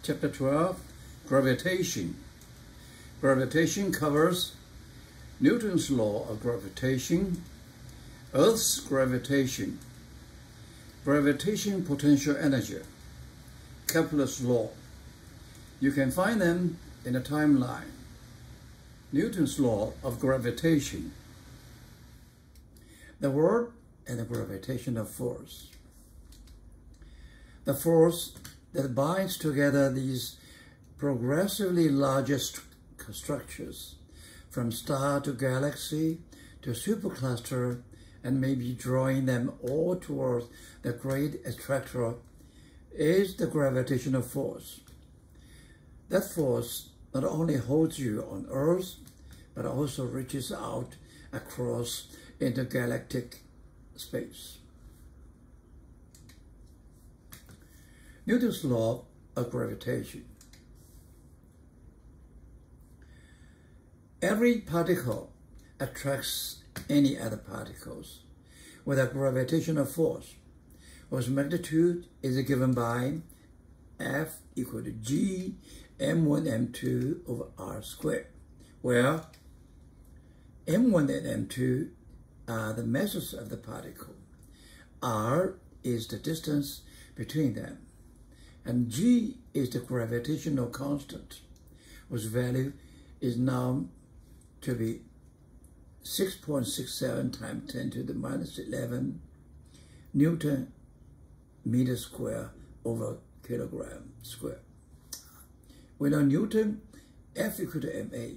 Chapter 12, Gravitation. Gravitation covers Newton's law of gravitation, Earth's gravitation, gravitation potential energy, Kepler's law. You can find them in a timeline. Newton's law of gravitation, the word and the gravitational force. The force that binds together these progressively larger structures, from star to galaxy to supercluster, and maybe drawing them all towards the great attractor, is the gravitational force. That force not only holds you on Earth, but also reaches out across intergalactic space. Newton's law of gravitation. Every particle attracts any other particles with a gravitational force, whose magnitude is given by F equal to G m1 m2 over r squared, where m1 and m2 are the masses of the particle, r is the distance between them, and G is the gravitational constant, whose value is now to be 6.67 times 10 to the minus 11 Newton meter square over kilogram square. We know Newton, F equal to ma,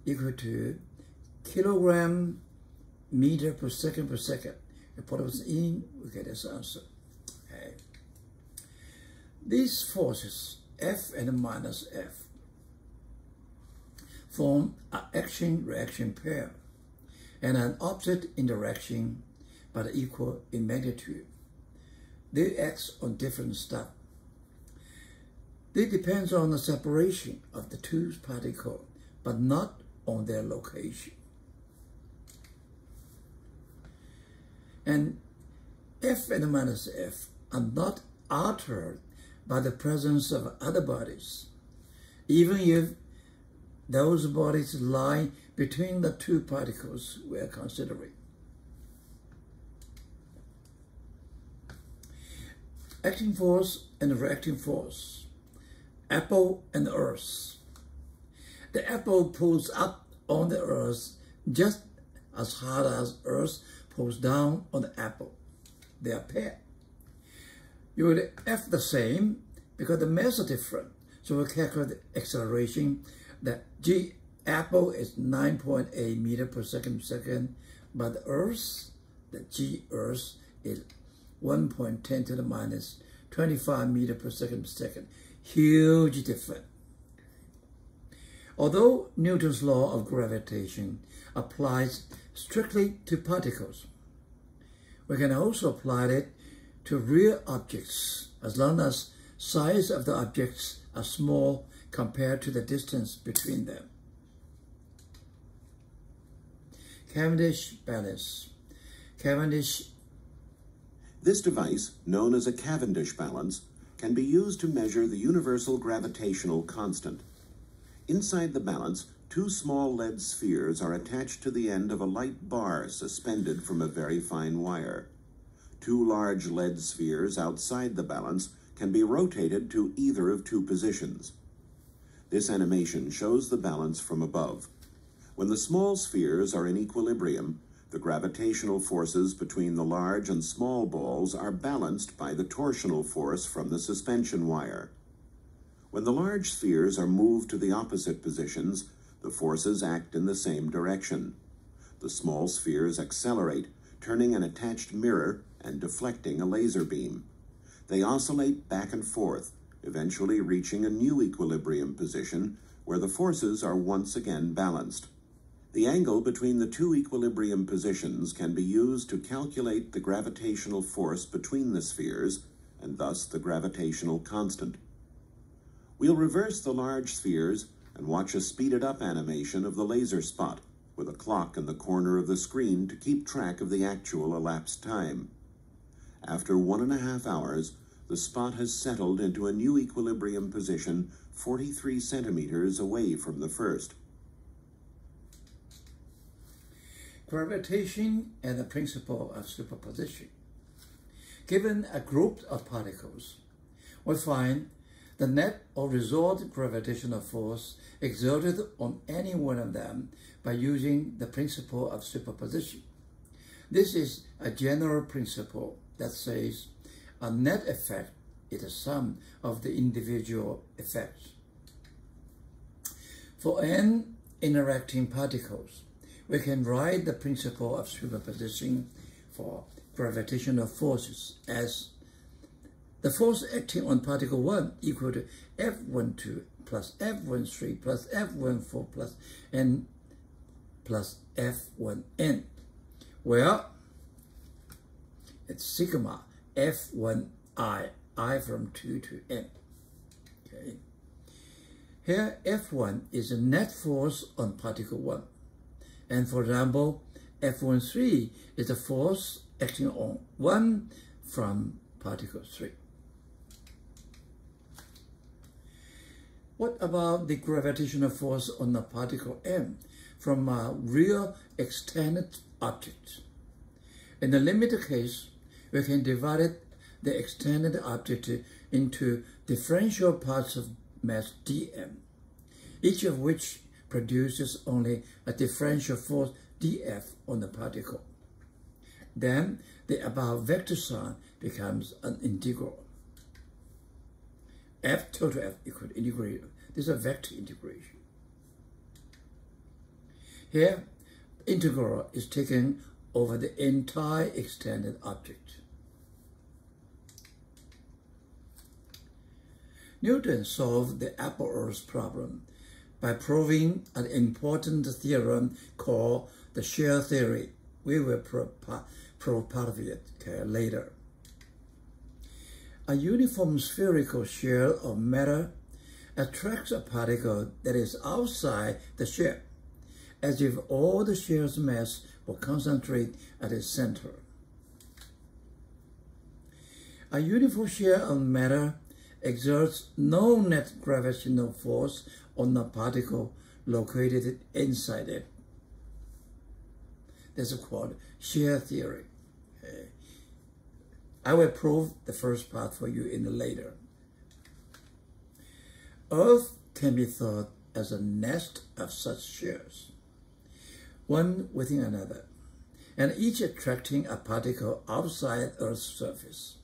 equal to kilogram meter per second per second. We put those in, we get this answer. Okay. These forces, F and minus F, form an action-reaction pair and an opposite in direction but equal in magnitude. They act on different stuff. They depend on the separation of the two particles, but not on their location. And F and minus F are not altered by the presence of other bodies, even if those bodies lie between the two particles we are considering. Acting force and reacting force. Apple and Earth. The apple pulls up on the Earth just as hard as Earth pulls down on the apple. They are paired. You would F the same because the mass is different. So we calculate the acceleration that G apple is 9.8 meter per second, but the Earth, the G Earth is 1.10 to the minus 25 meter per second. Huge difference. Although Newton's law of gravitation applies strictly to particles, we can also apply it to real objects as long as size of the objects are small compared to the distance between them. Cavendish balance. This device, known as a Cavendish balance, can be used to measure the universal gravitational constant. Inside the balance, two small lead spheres are attached to the end of a light bar suspended from a very fine wire. Two large lead spheres outside the balance can be rotated to either of two positions. This animation shows the balance from above. When the small spheres are in equilibrium, the gravitational forces between the large and small balls are balanced by the torsional force from the suspension wire. When the large spheres are moved to the opposite positions, the forces act in the same direction. The small spheres accelerate, turning an attached mirror and deflecting a laser beam. They oscillate back and forth, eventually reaching a new equilibrium position where the forces are once again balanced. The angle between the two equilibrium positions can be used to calculate the gravitational force between the spheres, and thus the gravitational constant. We'll reverse the large spheres and watch a speeded-up animation of the laser spot, with a clock in the corner of the screen to keep track of the actual elapsed time. After 1.5 hours, the spot has settled into a new equilibrium position 43 centimeters away from the first. Gravitation and the principle of superposition. Given a group of particles, we find the net or result gravitational force exerted on any one of them by using the principle of superposition. This is a general principle that says a net effect is the sum of the individual effects. For n interacting particles, we can write the principle of superposition for gravitational forces as the force acting on particle 1 equal to F12 plus F13 plus F14 plus N plus F1N, where it's sigma F1I, I from 2 to N. Okay. Here F1 is the net force on particle 1. And for example, F13 is the force acting on 1 from particle 3. What about the gravitational force on the particle M from a real extended object? In the limited case, we can divide the extended object into differential parts of mass dm, each of which produces only a differential force df on the particle. Then the above vector sign becomes an integral. F total F equal to integration. This is a vector integration. Here, the integral is taken over the entire extended object. Newton solved the apple-Earth problem by proving an important theorem called the shear theory. We will prove part of it later. A uniform spherical shear of matter attracts a particle that is outside the shear, as if all the shear's mass will concentrate at its center. A uniform shear of matter exerts no net gravitational force on the particle located inside it. This is called shear theory. Okay. I will prove the first part for you in the later. Earth can be thought as a nest of such shears, one within another, and each attracting a particle outside Earth's surface,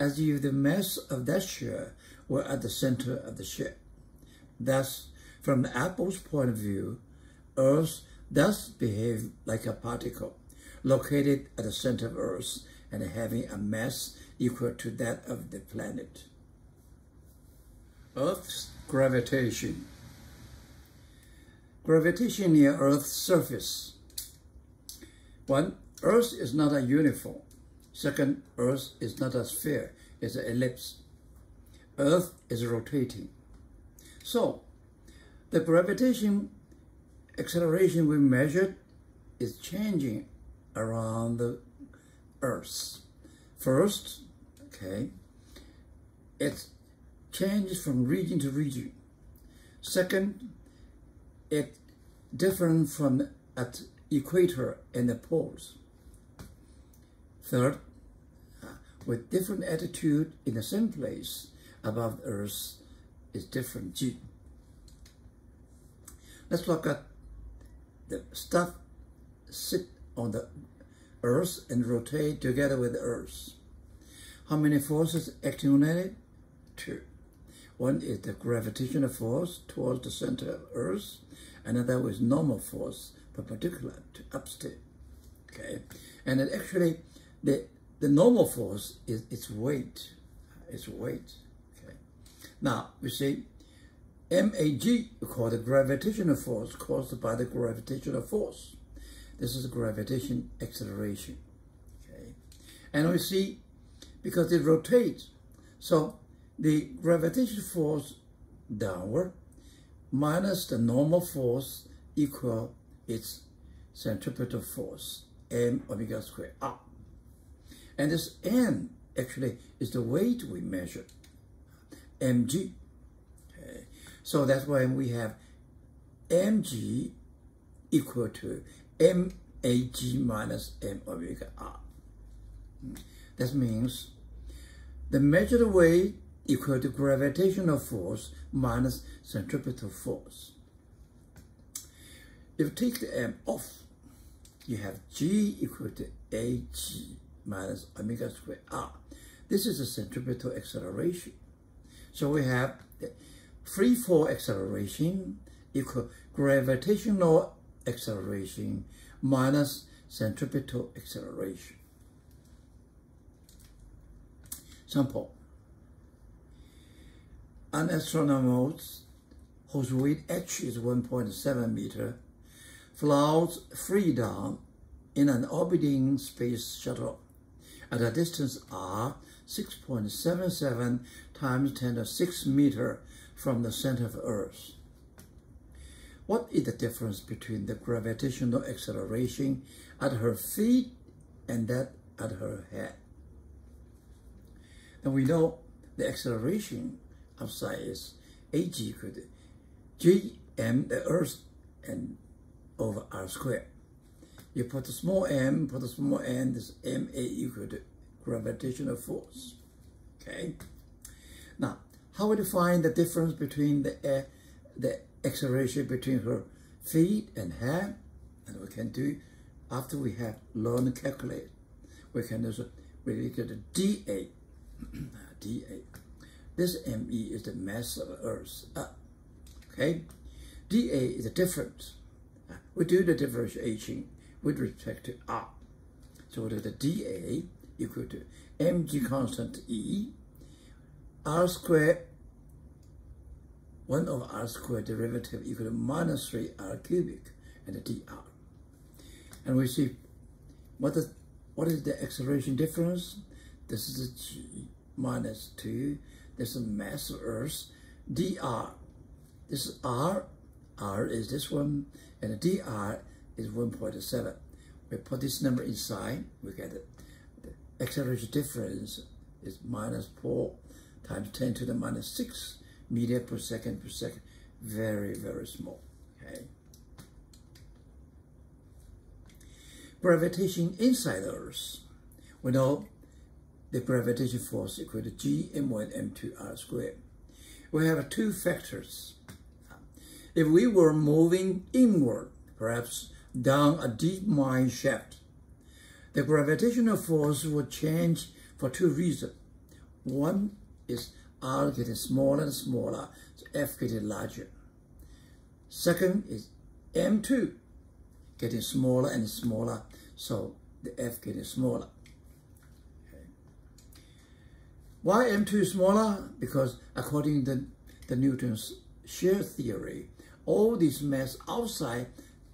as if the mass of that shear were at the center of the shear. Thus, from the apple's point of view, Earth does behave like a particle located at the center of Earth and having a mass equal to that of the planet. Earth's gravitation. Gravitation near Earth's surface. 1. Earth is not a uniform. 2nd, Earth is not a sphere, it's an ellipse. Earth is rotating. So, the gravitation acceleration we measured is changing around the Earth. First, it changes from region to region. Second, it different from at equator and the poles. Third, with different attitude in the same place above the Earth is different G. Let's look at the stuff sit on the Earth and rotate together with the Earth. How many forces acting on it? 2. One is the gravitational force towards the center of Earth, another is normal force perpendicular to upstate. Okay, and it actually the normal force is its weight. Its weight. Okay. Now we see MAG, we call the gravitational force caused by the gravitational force. This is gravitation acceleration. Okay, and we see because it rotates, so the gravitational force downward minus the normal force equal its centripetal force, m omega squared up. And this n actually is the weight we measure, mg. Okay. So that's why we have mg equal to mag minus m omega r. That means the measured weight equal to gravitational force minus centripetal force. If you take the m off, you have g equal to ag minus omega squared r. This is the centripetal acceleration. So we have the free fall acceleration equal gravitational acceleration minus centripetal acceleration. Sample. An astronaut whose weight h is 1.7 meter floats free down in an orbiting space shuttle at a distance r 6.77 times 10 to the 6 meter from the center of Earth. What is the difference between the gravitational acceleration at her feet and that at her head? And we know the acceleration outside is ag equal to gm, the Earth, and over r squared. You put the small m, put the small n, this ma equal to gravitational force. Okay. Now, how would you find the difference between the acceleration between her feet and head? And we can do, after we have learned to calculate, we can also really get a dA. dA. This me is the mass of Earth. Okay. dA is the difference. We do the differentiation with respect to r. So the dA equal to mg constant e, r squared, 1 over r squared derivative equal to minus 3r cubic, and the dr. And we see what is the acceleration difference? This is a g minus 2. This is mass of Earth. dr. This is r. R is this one, and the dr is 1.7. We put this number inside, we get it. The acceleration difference is minus 4 times 10 to the minus 6 meter per second. Very, very small. Okay. Gravitation inside Earth. We know the gravitation force equal to g m1 m2 r squared. We have two factors. If we were moving inward, perhaps down a deep mine shaft, the gravitational force would change for two reasons. One is r getting smaller and smaller, so f getting larger. Second is m2 getting smaller and smaller, so the f getting smaller. Okay. Why m2 is smaller? Because according to the Newton's shear theory, all this mass outside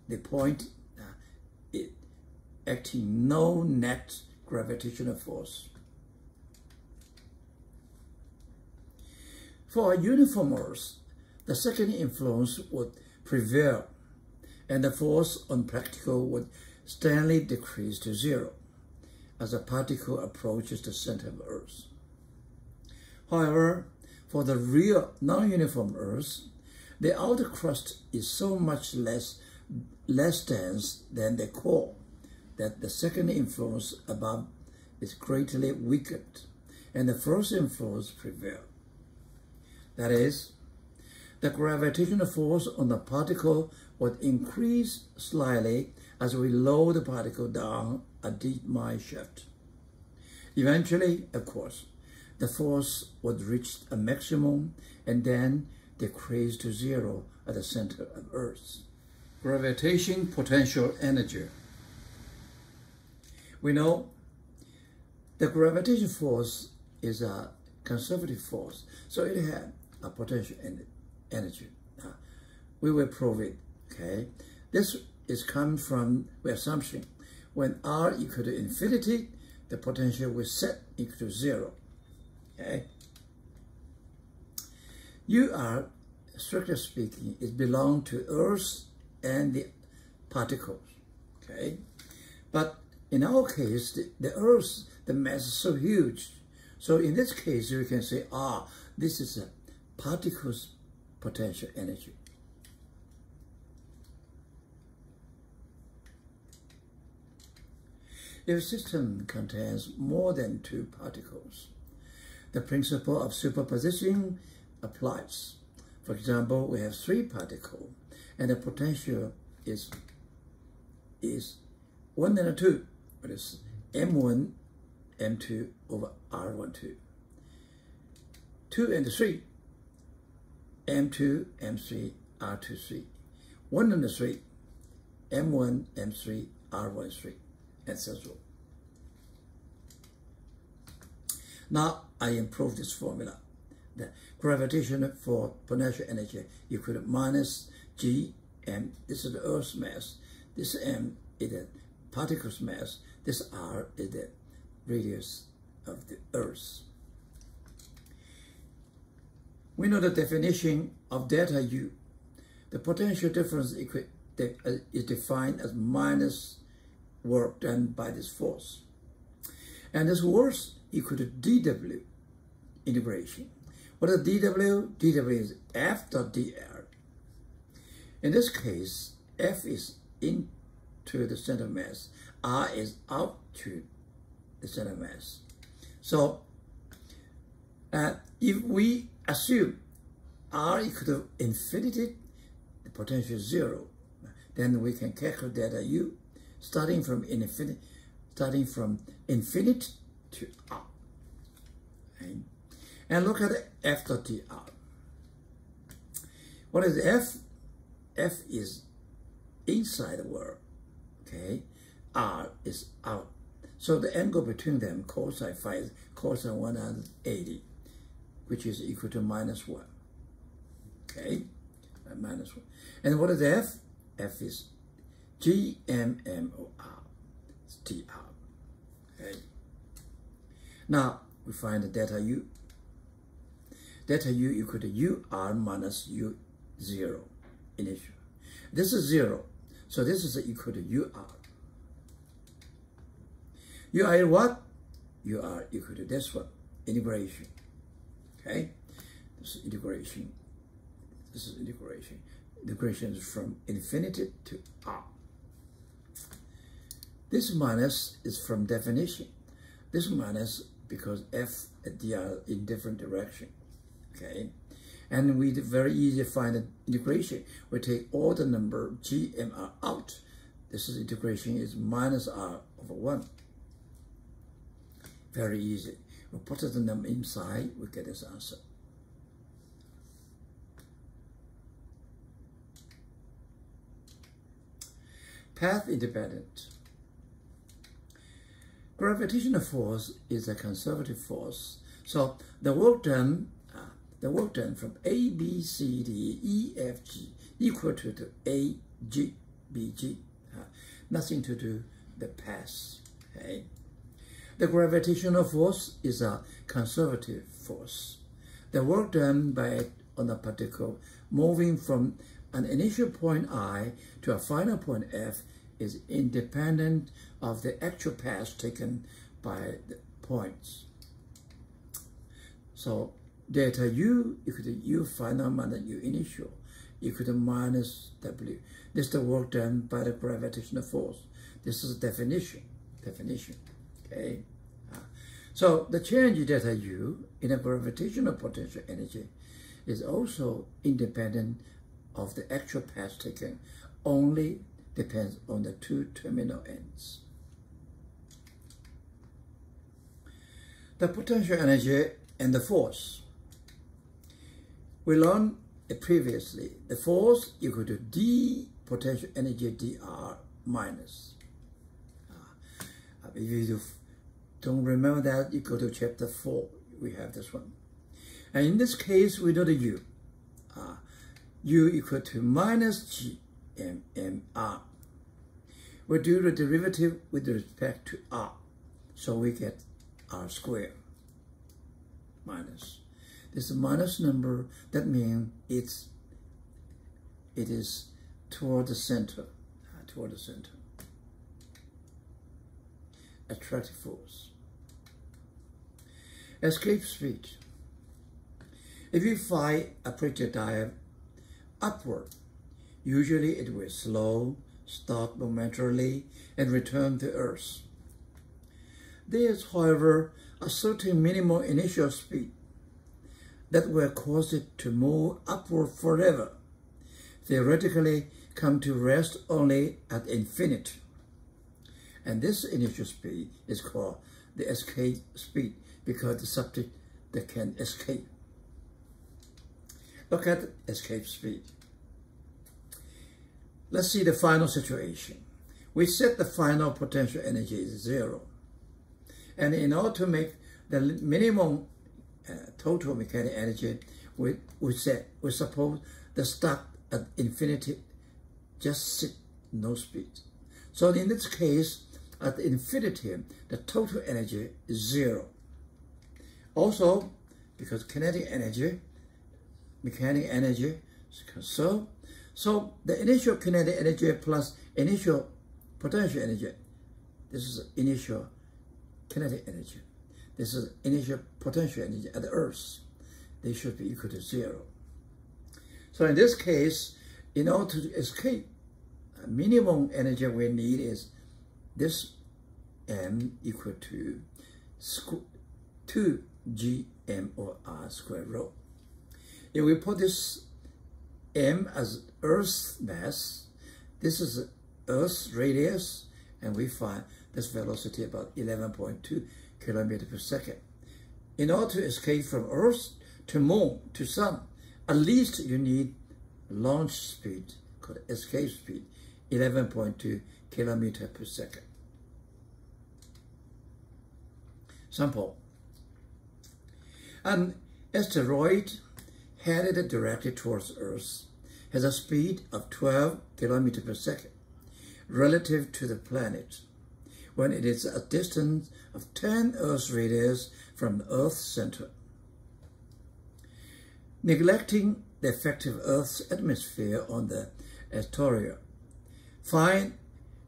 the point acting no net gravitational force. For a uniform Earth, the second influence would prevail, and the force on particle would steadily decrease to zero as a particle approaches the center of Earth. However, for the real non-uniform Earth, the outer crust is so much less dense than the core that the second influence above is greatly weakened, and the first influence prevails. That is, the gravitational force on the particle would increase slightly as we lower the particle down a deep mine shaft. Eventually, of course, the force would reach a maximum and then decrease to zero at the center of Earth. Gravitation potential energy. We know the gravitation force is a conservative force, so it has a potential energy. We will prove it, okay? This is coming from the assumption when r equal to infinity, the potential will set equal to zero, okay? UR, strictly speaking, it belongs to Earth and the particles, okay? But in our case, the Earth, the mass is so huge, So in this case, we can say, this is a particle's potential energy. If a system contains more than two particles, the principle of superposition applies. For example, we have three particles, and the potential is 1 and 2. It is M1, M2 over R12. 2 and 3, M2, M3, R23. 1 and 3, M1, M3, R13, etc. Now I improve this formula. The gravitation for potential energy equal to minus G M. This is the Earth's mass. This M is the particle's mass. This R is the radius of the Earth. We know the definition of delta U. The potential difference is defined as minus work done by this force. And this work equal to dW integration. What is dW? dW is F dot dr. In this case, F is into the center mass. R is out to the center mass. So if we assume R equal to infinity, the potential is 0, then we can calculate delta U starting from infinity to R. Okay? And look at F dot dr. What is F? F is inside the world. Okay, R is out. So the angle between them, cosine phi, is cosine 180, which is equal to -1. Okay, -1. And what is F? F is GMMOR. It's dr. Okay. Now we find the delta U. Delta U equal to UR minus U0 initial. This is 0, so this is equal to UR. UR is what? UR equal to this one, integration. Okay, this is integration. This is integration. Integration is from infinity to R. This minus is from definition. This minus because F and dr in different direction. Okay, and we very easy find the integration. We take all the number G and R out. This is integration is minus R over 1. Very easy. We put the number inside, we get this answer. Path independent. Gravitational force is a conservative force. So the work done from A, B, C, D, E, F, G equal to the A, G, B, G. Nothing to do the path. Okay. The gravitational force is a conservative force. The work done on a particle moving from an initial point I to a final point F is independent of the actual path taken by the points. So delta U equal to U final minus U initial equal to minus W. This is the work done by the gravitational force. This is definition. Okay. So the change in delta U in a gravitational potential energy is also independent of the actual path taken, only depends on the two terminal ends. The potential energy and the force. We learned previously the force equal to D potential energy dr minus. If you don't remember that, you go to chapter 4. We have this one. And in this case, we know the U. U equal to minus G M R. We do the derivative with respect to R. So we get R squared minus. This minus number, that means it is toward the center. Attractive force. Escape speed. If you fire a projectile upward, usually it will slow, stop momentarily, and return to Earth. There is, however, a certain minimum initial speed that will cause it to move upward forever, theoretically come to rest only at infinity. And this initial speed is called the escape speed because the subject that can escape. Look at escape speed. Let's see the final situation. We set the final potential energy is 0. And in order to make the minimum total mechanical energy, we suppose the start at infinity just sit no speed. So in this case, at infinity, the total energy is 0. Also, because kinetic energy, mechanical energy, so the initial kinetic energy plus initial potential energy, this is initial kinetic energy. This is initial potential energy at the Earth. They should be equal to 0. So in this case, in order to escape, minimum energy we need is this m equal to 2gm or r squared rho. If we put this m as Earth's mass, this is Earth's radius, and we find this velocity about 11.2 kilometers per second. In order to escape from Earth to Moon to Sun, at least you need launch speed called escape speed, 11.2 kilometers per second. Sample. An asteroid headed directly towards Earth has a speed of 12 kilometers per second relative to the planet when it is a distance of 10 Earth radius from Earth's center. Neglecting the effective Earth's atmosphere on the asteroid, find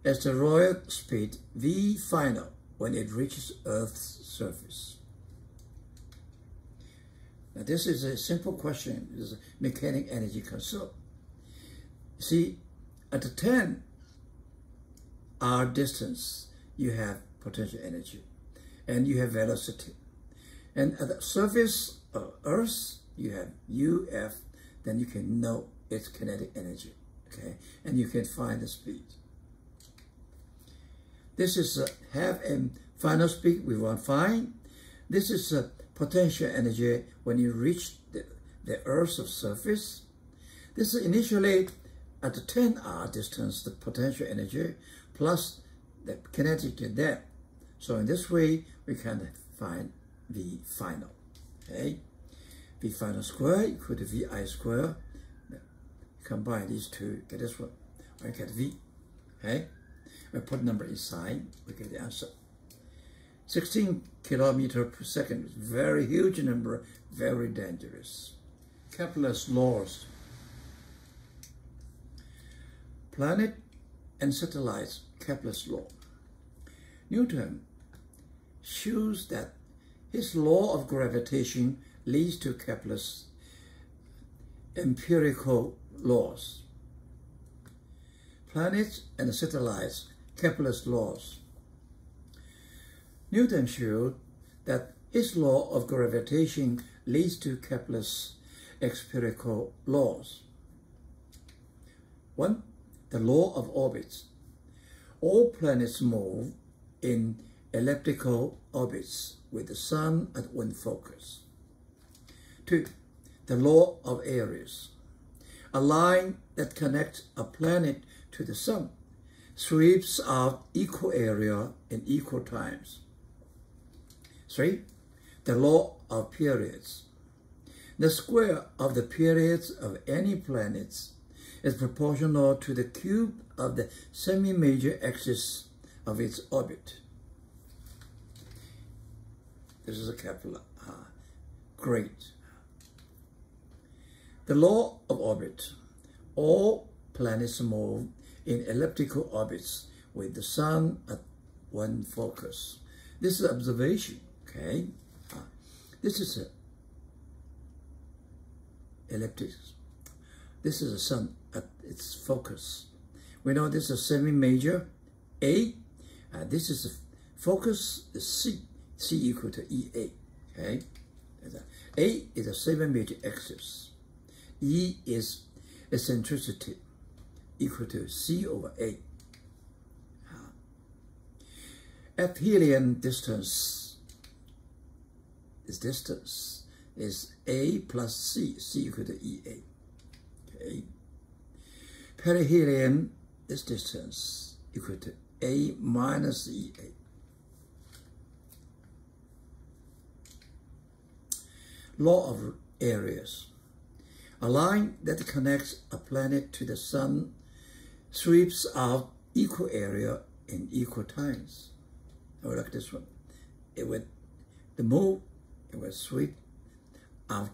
asteroid speed v final when it reaches Earth's surface. Now this is a simple question. This is a mechanical energy conserved. See, at the 10 r distance, you have potential energy and you have velocity. And at the surface of Earth, you have UF, then you can know its kinetic energy, okay? And you can find the speed. This is half m final speed we want to find. This is potential energy when you reach the Earth's surface. This is initially at the 10 r distance, the potential energy plus the kinetic depth. So in this way, we can find V final, okay? V final square equal to Vi square. Combine these two, get this one, I get V, okay? We put number inside, we get the answer. 16 kilometers per second, very huge number, very dangerous. Kepler's laws. Planet and satellites, Kepler's law. Newton shows that his law of gravitation leads to Kepler's empirical laws. Planets and satellites, Kepler's laws. Newton showed that his law of gravitation leads to Kepler's empirical laws. 1. The law of orbits. All planets move in elliptical orbits with the Sun at one focus. 2. The law of areas. A line that connects a planet to the Sun sweeps out equal area in equal times. 3. The law of periods. The square of the periods of any planets is proportional to the cube of the semi-major axis of its orbit. This is a Kepler. Great. The law of orbit. All planets move in elliptical orbits with the Sun at one focus. This is observation, okay? This is a elliptic. This is the sun at its focus. We know this is a semi-major A. This is the focus is C. C equal to EA. Okay. A is a semi-major axis. E is eccentricity equal to C over A. Aphelion distance is A plus C, C equal to EA. Okay. Perihelion is distance equal to A minus EA. Law of areas. A line that connects a planet to the sun sweeps out equal area in equal times. Oh, look at this one. It would sweep out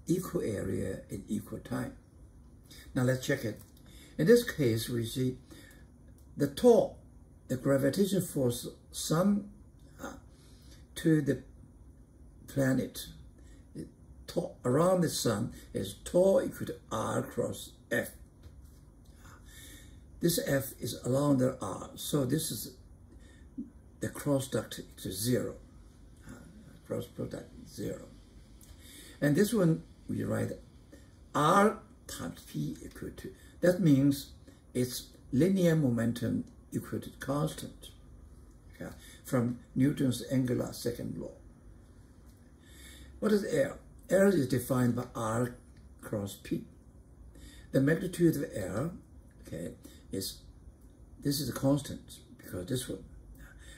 equal area in equal time. Now let's check it. In this case, we see the gravitation force sun to the planet around the sun is tau equal to R cross F. This F is along the R, so this is the cross product to 0. Cross product 0. And this one we write R times P equal to, that means it's linear momentum equal to constant, okay, from Newton's angular second law. What is air? Air is defined by R cross P. The magnitude of air, okay, this is a constant because this one,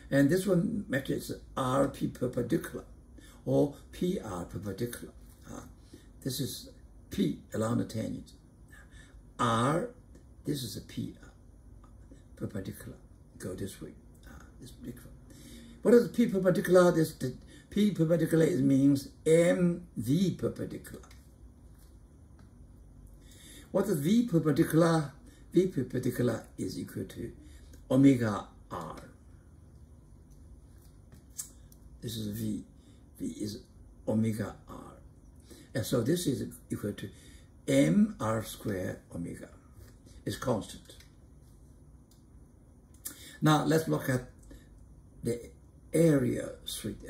and this one matrix is RP perpendicular or PR perpendicular. This is P along the tangent. R, this is a P perpendicular. Go this way. This particular. What is P perpendicular? The P perpendicular means MV perpendicular. What is V perpendicular? V perpendicular is equal to omega R. This is V. V is omega R. And so this is equal to mR squared omega. It's constant. Now let's look at the area sweep.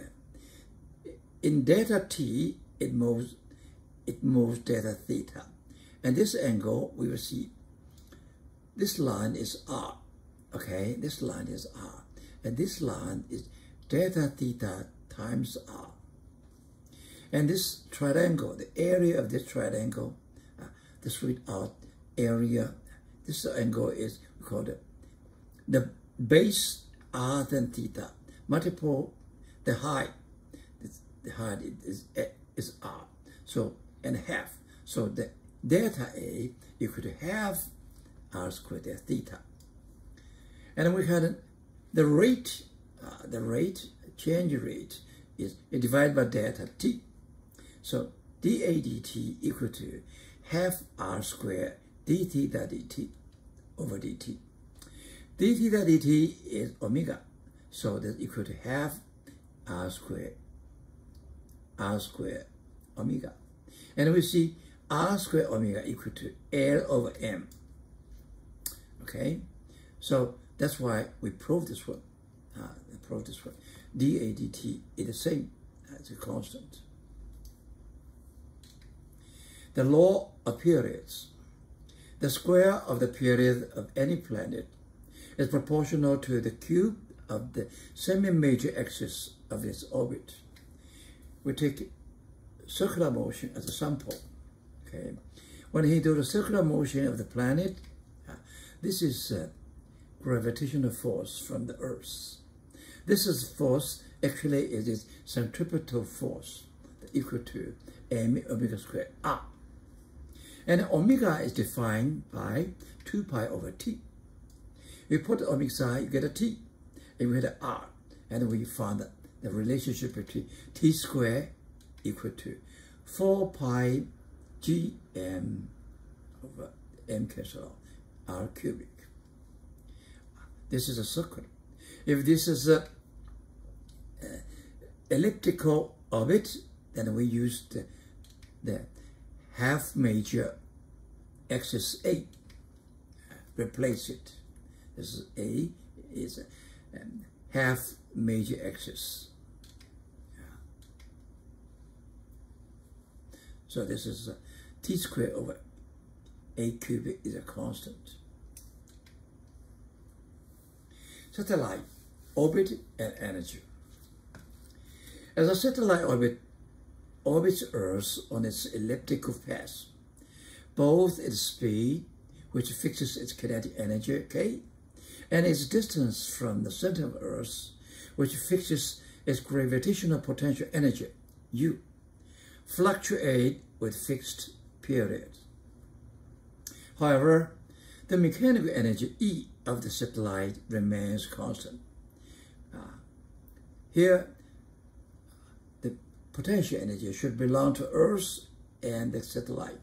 In delta t, it moves delta theta. And this angle, we will see, this line is R. Okay, this line is R. And this line is delta theta times R. And this triangle, the area of this triangle, the sweep out area, this angle is, we call it the base R then theta, multiple the height. The height is R, so, and half. So the delta A equal to half R squared delta theta. And we had the rate, change rate is divided by delta T. So dA dt equal to half R squared d theta dt over dt. D theta dt is omega, so that's equal to half R squared omega. And we see R squared omega equal to L over M. Okay, so that's why we prove this one. dA dt is the same as a constant. The law of periods. The square of the period of any planet is proportional to the cube of the semi-major axis of its orbit. We take circular motion as a sample. Okay, when he do the circular motion of the planet, this is gravitational force from the Earth. This is force actually is its centripetal force equal to m omega squared R. And omega is defined by 2 pi over t. We put the omega side, you get a t, and we had an R, and we found that the relationship between t squared equal to 4 pi gm over m cancel R cubic. This is a circle. If this is a elliptical orbit, then we use the half major axis A. Replace it. This is A is a half major axis. So this is t squared over A cubic is a constant. Satellite, orbit, and energy. As a satellite orbits Earth on its elliptical path, both its speed, which fixes its kinetic energy, K, and its distance from the center of Earth, which fixes its gravitational potential energy, U, fluctuate with fixed periods. However, the mechanical energy, E, of the satellite remains constant. Here, the potential energy should belong to Earth and the satellite.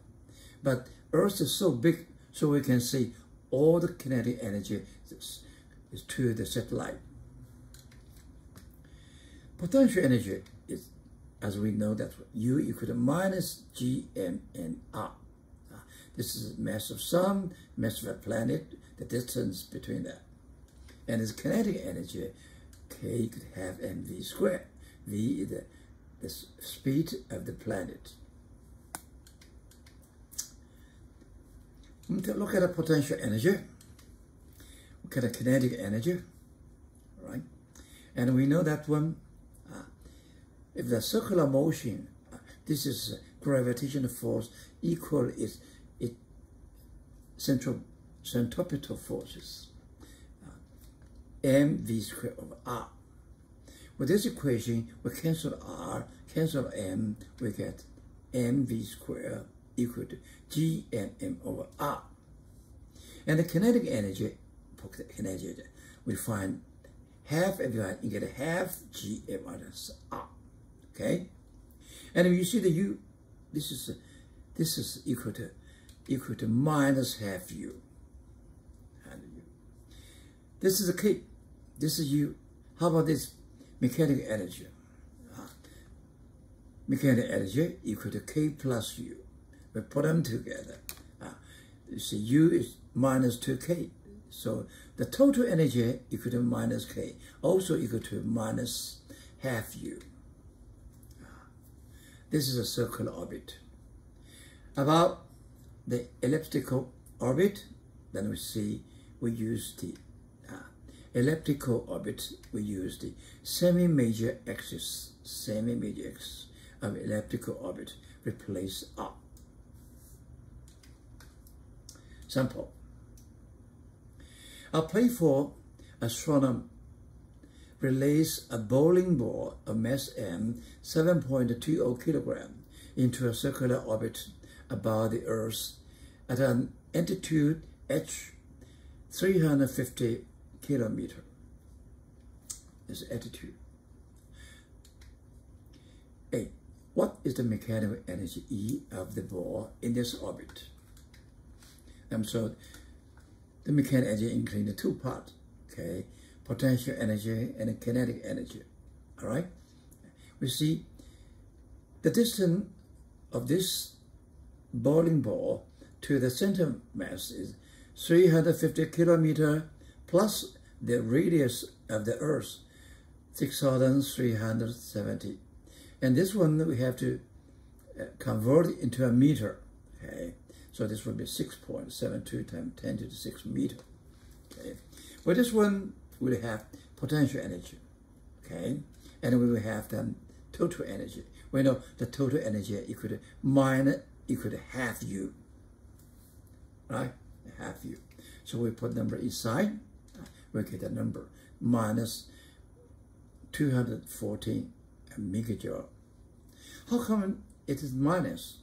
But Earth is so big, so we can see all the kinetic energy is to the satellite. Potential energy is, as we know, that U equal to minus G(m)(r). This is the mass of sun, mass of a planet, the distance between that. And its kinetic energy, K could have mv squared. V is the speed of the planet. Look at the potential energy. Look at the kinetic energy, right? And we know that one, if the circular motion, this is gravitational force equal its centripetal forces, mv squared over r. With this equation, we cancel r, cancel m, we get mv squared equal to G(m) over r. And the kinetic energy, we find half everyone, you get a half G(m) minus r. Okay? And if you see the U, this is equal to minus half U. This is a K, this is U. How about this mechanical energy? Mechanical energy equal to K plus U. We put them together. You see, U is minus 2K. So the total energy equal to minus K, also equal to minus half U. This is a circular orbit. About the elliptical orbit, then we see we use the elliptical orbit, we use the semi-major axis of elliptical orbit, replace R. Sample. A playful astronomer relays a bowling ball of mass m 7.20 kilogram into a circular orbit about the Earth at an altitude h 350 kilometer. This is altitude. A. What is the mechanical energy E of the ball in this orbit? So the mechanical energy includes the two parts, okay? Potential energy and kinetic energy, all right? We see the distance of this bowling ball to the center mass is 350 kilometer plus the radius of the Earth, 6,370. And this one we have to convert it into a meter, okay? So this would be 6.72 times 10 to the 6 meter, okay? Well, this one will have potential energy, okay? And we will have the total energy. We know the total energy equal to half U, right? Half U. So we put number inside, we get the number minus 214 megajoule. How come it is minus?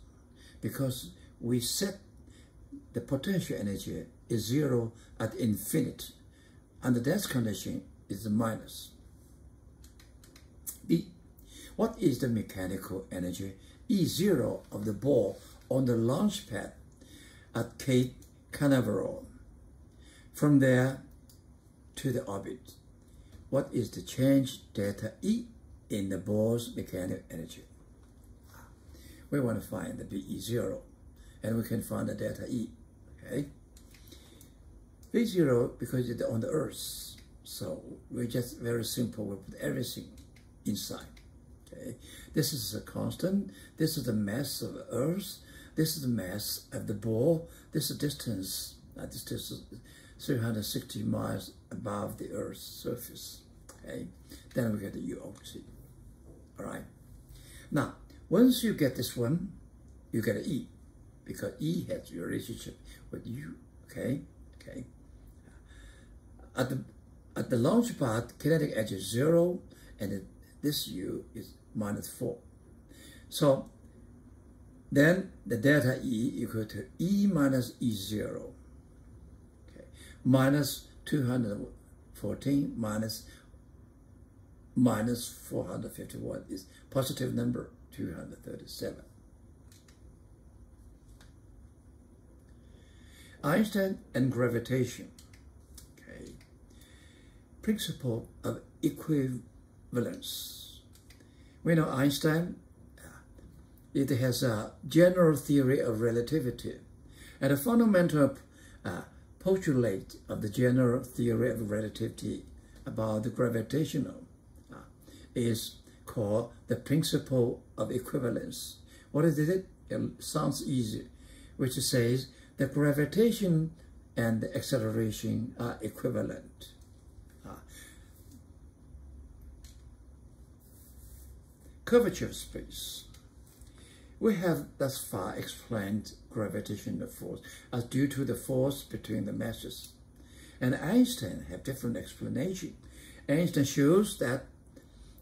Because we set the potential energy is 0 at infinity. Under that condition, it's minus. B. What is the mechanical energy E0 of the ball on the launch pad at Cape Canaveral? From there to the orbit, what is the change delta E in the ball's mechanical energy? we want to find the VE0, and we can find the delta E, okay? V0 because it's on the Earth, so we're just very simple, we put everything inside, okay? This is a constant, this is the mass of the Earth, this is the mass of the ball, this is the distance, this distance is 360 miles above the Earth's surface, okay? Then we get the U over C, all right? Now, once you get this one, you get an E, because E has a relationship with U, okay? Okay. At the launch part, kinetic edge is 0, and this U is -4. So then the delta E equal to E minus E0, okay? Minus 214 minus 451 is positive number 237. Einstein and gravitation, okay? Principle of equivalence. We know Einstein, it has a general theory of relativity, and a fundamental postulate of the general theory of relativity about the gravitational is called the principle of equivalence. What is it? It sounds easy, which says the gravitation and the acceleration are equivalent. Curvature of space. We have thus far explained gravitational force as due to the force between the masses. And Einstein had different explanation. Einstein shows that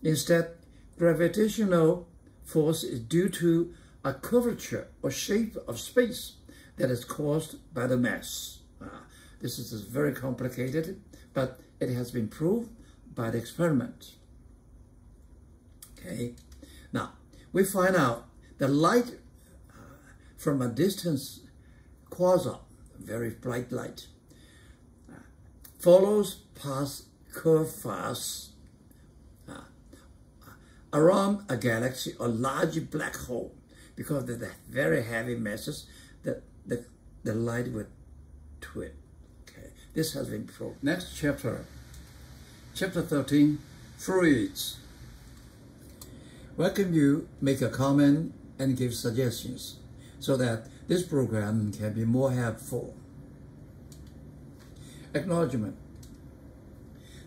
instead, gravitational force is due to a curvature or shape of space that is caused by the mass. This is very complicated, but it has been proved by the experiment. Okay, now we find out the light from a distance quasar, very bright light, follows past curved paths around a galaxy or large black hole, because of the very heavy masses that the light would twit. Okay, this has been proved. Next chapter, chapter 13, fluids. Welcome you make a comment and give suggestions so that this program can be more helpful. Acknowledgement.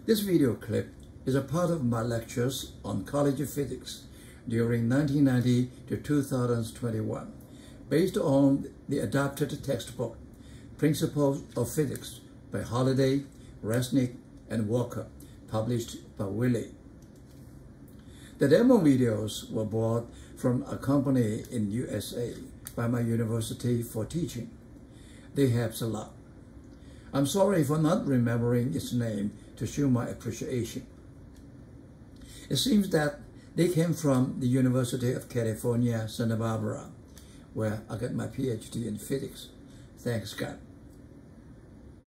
This video clip is a part of my lectures on College of Physics during 1990 to 2021, based on the adapted textbook, Principles of Physics by Holliday, Resnick, and Walker, published by Wiley. The demo videos were bought from a company in USA by my university for teaching. They help a lot. I'm sorry for not remembering its name to show my appreciation. It seems that they came from the University of California, Santa Barbara, where I got my PhD in physics. Thanks, God.